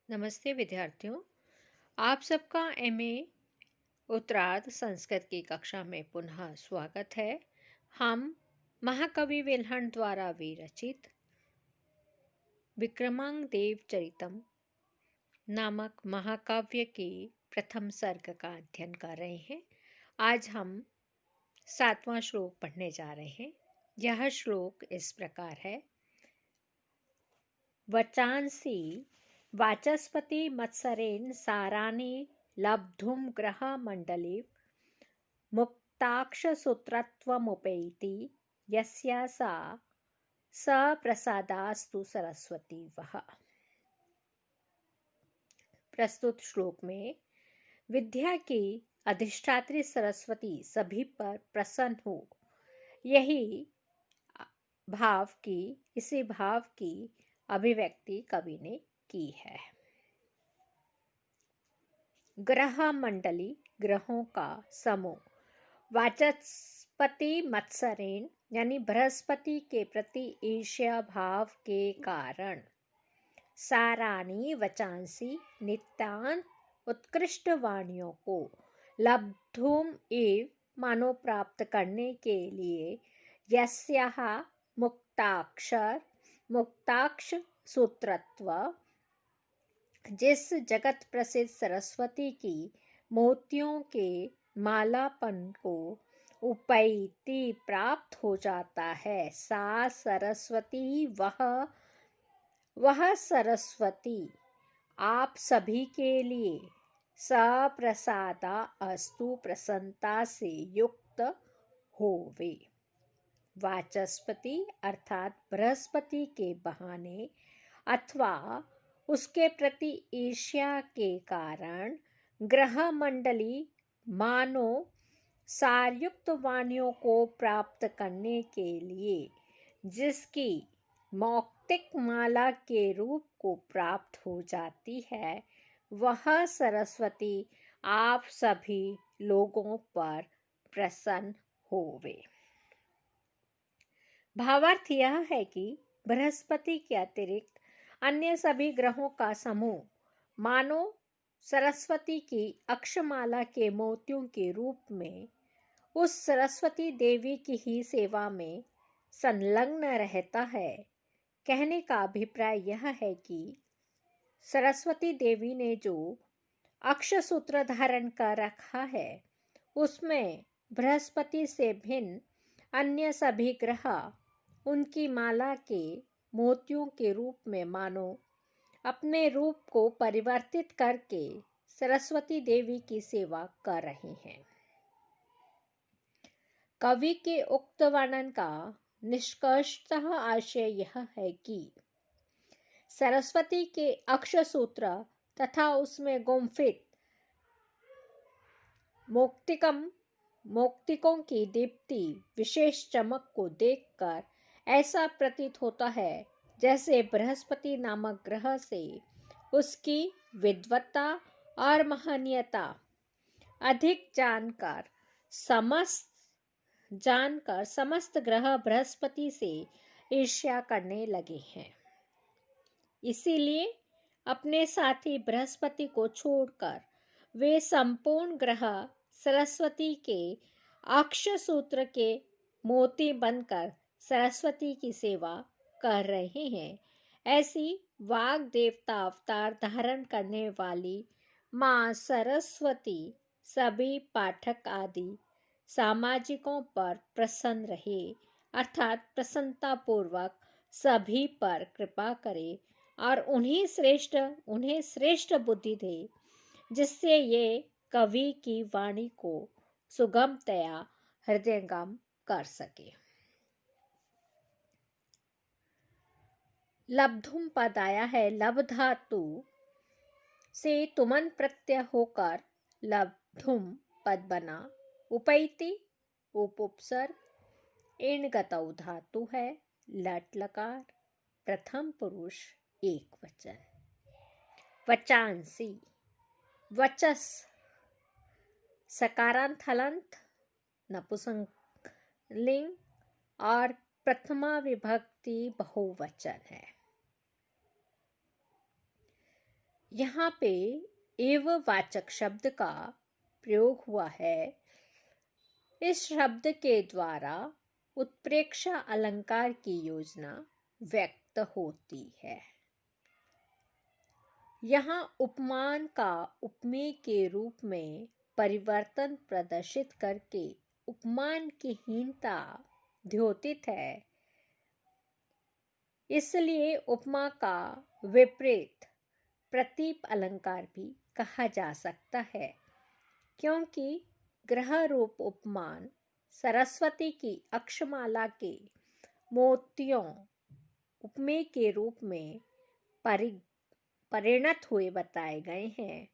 नमस्ते विद्यार्थियों। आप सबका एमए उत्तरार्ध संस्कृत की कक्षा में पुनः स्वागत है। हम महाकवि विल्हण द्वारा विरचित विक्रमांक देव चरितम नामक महाकाव्य के प्रथम सर्ग का अध्ययन कर रहे हैं। आज हम 7वां श्लोक पढ़ने जा रहे हैं। यह श्लोक इस प्रकार है। वचांसि वाचस्पति मत्सरेण सारानि लब्धुं ग्रहमण्डले मुक्ताक्षसूत्रत्वमुपैति यस्या सा सप्रसादास्तु सरस्वती वः। प्रस्तुत श्लोक में विद्या की अधिष्ठात्री सरस्वती सभी पर प्रसन्न हो, इसी भाव की अभिव्यक्ति कवि ने की है। ग्रह मंडली ग्रहों का समूह, वाचस्पति मत्सरेण यानी बृहस्पति के प्रति ईर्ष्या भाव के कारण, सारानी वचांसी नित्यान उत्कृष्ट वाणियों को, लब्धुम एव मानो प्राप्त करने के लिए, यस्याः मुक्ताक्ष सूत्रत्व जिस जगत प्रसिद्ध सरस्वती की मोतियों के मालापन को उपैति प्राप्त हो जाता है, सा सरस्वती वह सरस्वती आप सभी के लिए सप्रसादा अस्तु प्रसन्नता से युक्त होवे। वाचस्पति अर्थात बृहस्पति के बहाने अथवा उसके प्रति ईर्ष्या के कारण ग्रह मंडली मानो सारयुक्त वाणियों को प्राप्त करने के लिए जिसकी मौक्तिक माला के रूप को प्राप्त हो जाती है, वह सरस्वती आप सभी लोगों पर प्रसन्न होवे। भावार्थ यह है कि बृहस्पति के अतिरिक्त अन्य सभी ग्रहों का समूह मानो सरस्वती की अक्षमाला के मोतियों के रूप में उस सरस्वती देवी की ही सेवा में संलग्न रहता है। कहने का अभिप्राय यह है कि सरस्वती देवी ने जो अक्षसूत्र धारण कर रखा है, उसमें बृहस्पति से भिन्न अन्य सभी ग्रह उनकी माला के मोतियों के रूप में मानो अपने रूप को परिवर्तित करके सरस्वती देवी की सेवा कर रहे हैं। कवि के उक्त वर्णन का निष्कर्षतः आशय यह है कि सरस्वती के अक्षसूत्र तथा उसमें गुम्फित मौक्तिकों की दीप्ति विशेष चमक को देखकर ऐसा प्रतीत होता है जैसे बृहस्पति नामक ग्रह से उसकी विद्वत्ता और महनीयता अधिक जानकर समस्त ग्रह बृहस्पति से ईर्ष्या करने लगे हैं। इसीलिए अपने साथी बृहस्पति को छोड़कर वे संपूर्ण ग्रह सरस्वती के अक्षसूत्र के मोती बनकर सरस्वती की सेवा कर रहे हैं। ऐसी वाग देवता अवतार धारण करने वाली माँ सरस्वती सभी पाठक आदि सामाजिकों पर प्रसन्न रहे, अर्थात प्रसन्नता पूर्वक सभी पर कृपा करे और उन्हें श्रेष्ठ बुद्धि दे, जिससे ये कवि की वाणी को सुगमतया हृदयंगम कर सके। लब्धुम पद आया है, लब धातु से तुमन प्रत्यय होकर लब्धुम पद बना। उपैति उपसर्ग इणगतौ धातु है, लट लकार प्रथम पुरुष एक वचन। वचांसी वचस सकारांत हलंत नपुंसकलिंग और प्रथमा विभक्ति बहुवचन है। यहाँ पे एव वाचक शब्द का प्रयोग हुआ है। इस शब्द के द्वारा उत्प्रेक्षा अलंकार की योजना व्यक्त होती है। यहाँ उपमान का उपमेय के रूप में परिवर्तन प्रदर्शित करके उपमान की हीनता द्योतित है। इसलिए उपमा का विपरीत प्रतीप अलंकार भी कहा जा सकता है, क्योंकि ग्रह रूप उपमान सरस्वती की अक्षमाला के मोतियों उपमेय के रूप में परिणत हुए बताए गए हैं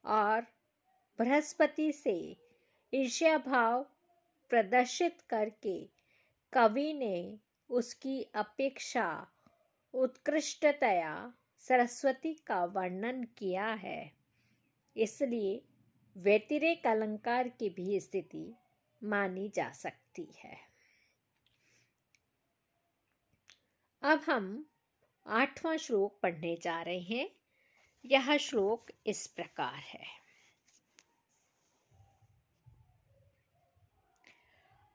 और बृहस्पति से ईर्ष्या भाव प्रदर्शित करके कवि ने उसकी अपेक्षा उत्कृष्टतया सरस्वती का वर्णन किया है। इसलिए व्यतिरेक अलंकार की भी स्थिति मानी जा सकती है। अब हम 8वां श्लोक पढ़ने जा रहे हैं। यह श्लोक इस प्रकार है।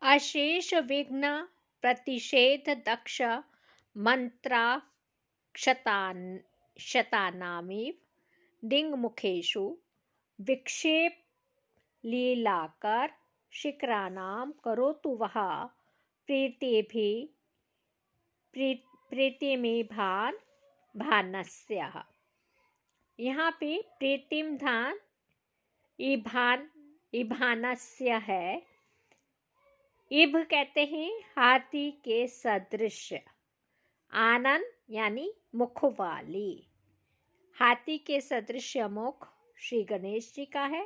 अशेष विघ्न प्रतिषेध दक्ष मंत्रा शतानामिव दिङ्मुखेषु विक्षेप लीलाकर शिखराणां करोतु वः प्रीतिमेभान भानस्य। यहाँ पे प्रीतिम धान इभानस्य है। इभ कहते हैं हाथी के सदृश, आनन यानी मुख वाली। हाथी के सदृश मुख श्री गणेश जी का है।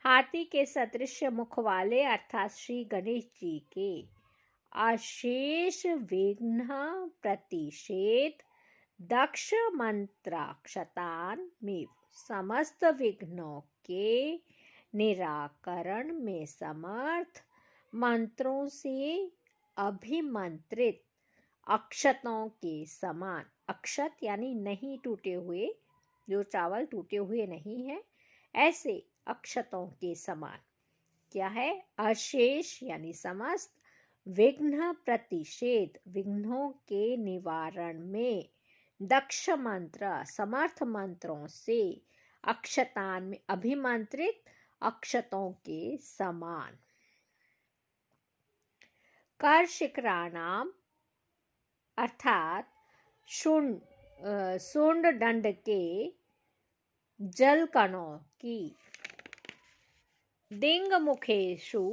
हाथी के सदृश मुख वाले अर्थात श्री गणेश जी के अशेष विघ्न प्रतिषेध दक्ष मंत्राक्षतान में समस्त विघ्नों के निराकरण में समर्थ, मंत्रों से अभिमंत्रित अक्षतों के समान। अक्षत यानी नहीं टूटे हुए, जो चावल टूटे हुए नहीं है, ऐसे अक्षतों के समान। क्या है? अशेष यानी समस्त, विघ्न प्रतिषेध विघ्नों के निवारण में, दक्ष मंत्र समर्थ मंत्रों से, अक्षतान में अभिमंत्रित अक्षतों के समान। कर शिखराणाम अर्थात सूंड दंड के जल कणों की, दिंग मुखेशु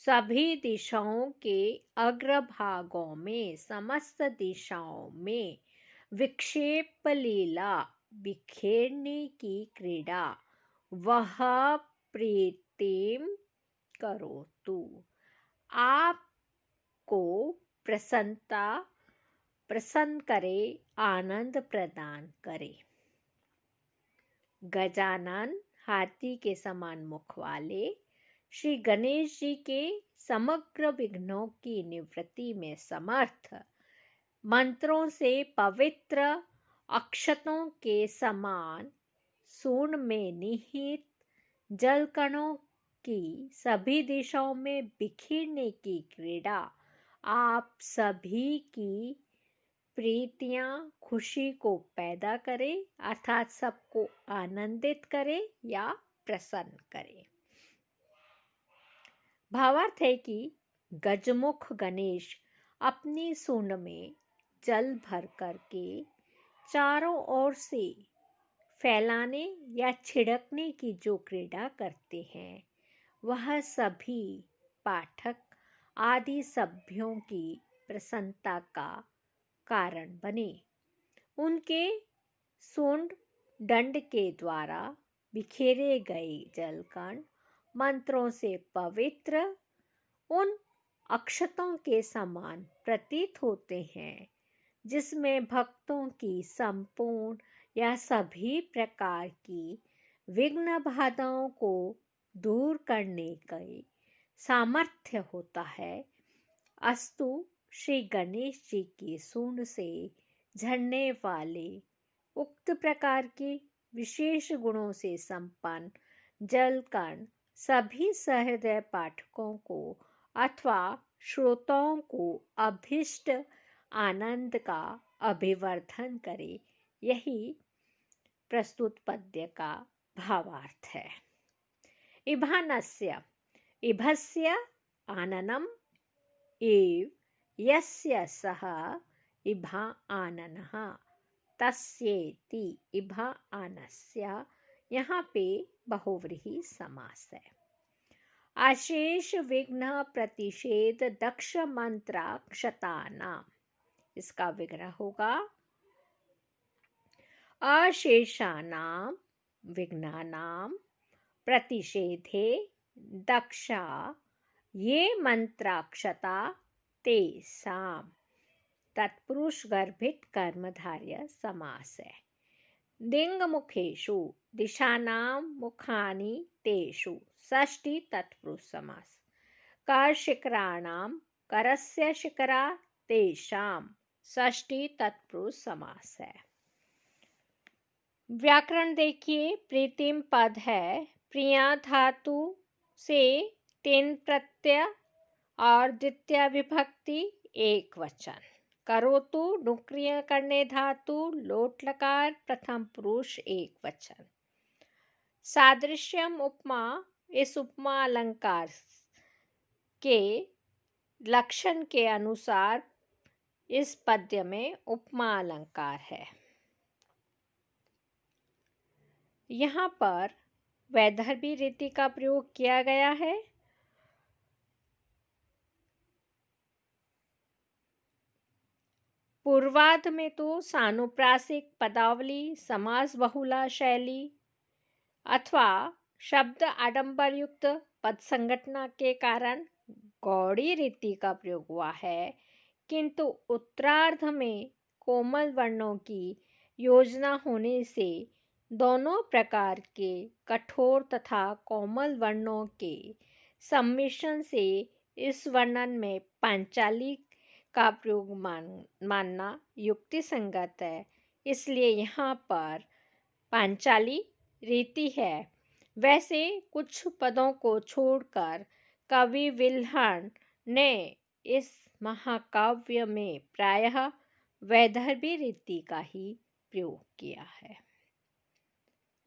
सभी दिशाओं के अग्रभागों में, समस्त दिशाओं में, विक्षेप लीला बिखेरने की क्रीड़ा, वह प्रीतिम करोतु आपको प्रसन्न करे, आनंद प्रदान करे। गजानन हाथी के समान मुख वाले श्री गणेश जी के समग्र विघ्नों की निवृत्ति में समर्थ, मंत्रों से पवित्र अक्षतों के समान सूंड में निहित जलकणों की सभी दिशाओं में बिखेरने की क्रीड़ा आप सभी की प्रीतियां खुशी को पैदा करे, अर्थात सबको आनंदित करे या प्रसन्न करे। भावार्थ है कि गजमुख गणेश अपनी सूंड में जल भर करके चारों ओर से फैलाने या छिड़कने की जो क्रीड़ा करते हैं, वह सभी पाठक आदि सभ्यों की प्रसन्नता का कारण बने। उनके सूंड दंड के द्वारा बिखेरे गए जलकण मंत्रों से पवित्र उन अक्षतों के समान प्रतीत होते हैं, जिसमें भक्तों की संपूर्ण या सभी प्रकार की विघ्न बाधाओं को दूर करने का सामर्थ्य होता है। अस्तु श्री गणेश जी की सूंड से झड़ने वाले उक्त प्रकार की विशेष गुणों से संपन्न जलकण सभी सहृदय पाठकों को अथवा श्रोताओं को अभीष्ट आनंद का अभिवर्धन करे, यही प्रस्तुत पद्य का भावार्थ है। इभानस्य इभस्य आननम एव यस्य सः इभा आननः तस्येति इभा आनस्य, यहाँ पे बहुव्रीहि समास है। अशेष विघ्न प्रतिषेध दक्ष मंत्राक्षतानाम, इसका विग्रह होगा अशेषानाम विघ्नानाम प्रतिषेधे दक्षा ये मंत्राक्षता तेषाम, तत्पुरुष गर्भित कर्मधारय समास है। दिंग मुखेषु दिशानाम मुखानि तेषु, षष्ठी तत्पुरुष समास। कर शिखराणाम करस्य शिखरा तेषाम, षष्ठी तत्पुरुष समास है। व्याकरण देखिए, प्रीतिम पद है, प्रिया धातु से तिन प्रत्यय और द्वितीय विभक्ति एक वचन। करोतु डुक्रिय करने धातु लोट लकार प्रथम पुरुष एक वचन। सादृश्यम उपमा, इस उपमा अलंकार के लक्षण के अनुसार इस पद्य में उपमा अलंकार है। यहाँ पर वैदर्भी रीति का प्रयोग किया गया है। पूर्वार्ध में तो सानुप्रासिक पदावली, समास बहुला शैली अथवा शब्द आडंबर युक्त पद संगठना के कारण गौड़ी रीति का प्रयोग हुआ है, किंतु उत्तरार्ध में कोमल वर्णों की योजना होने से दोनों प्रकार के कठोर तथा कोमल वर्णों के सम्मिश्रण से इस वर्णन में पांचाली का प्रयोग मानना युक्ति संगत है। इसलिए यहाँ पर पांचाली रीति है। वैसे कुछ पदों को छोड़कर कवि विल्हण ने इस महाकाव्य में प्रायः वैदर्भी रीति का ही प्रयोग किया है।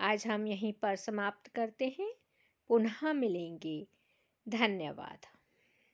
आज हम यहीं पर समाप्त करते हैं, पुनः मिलेंगे। धन्यवाद।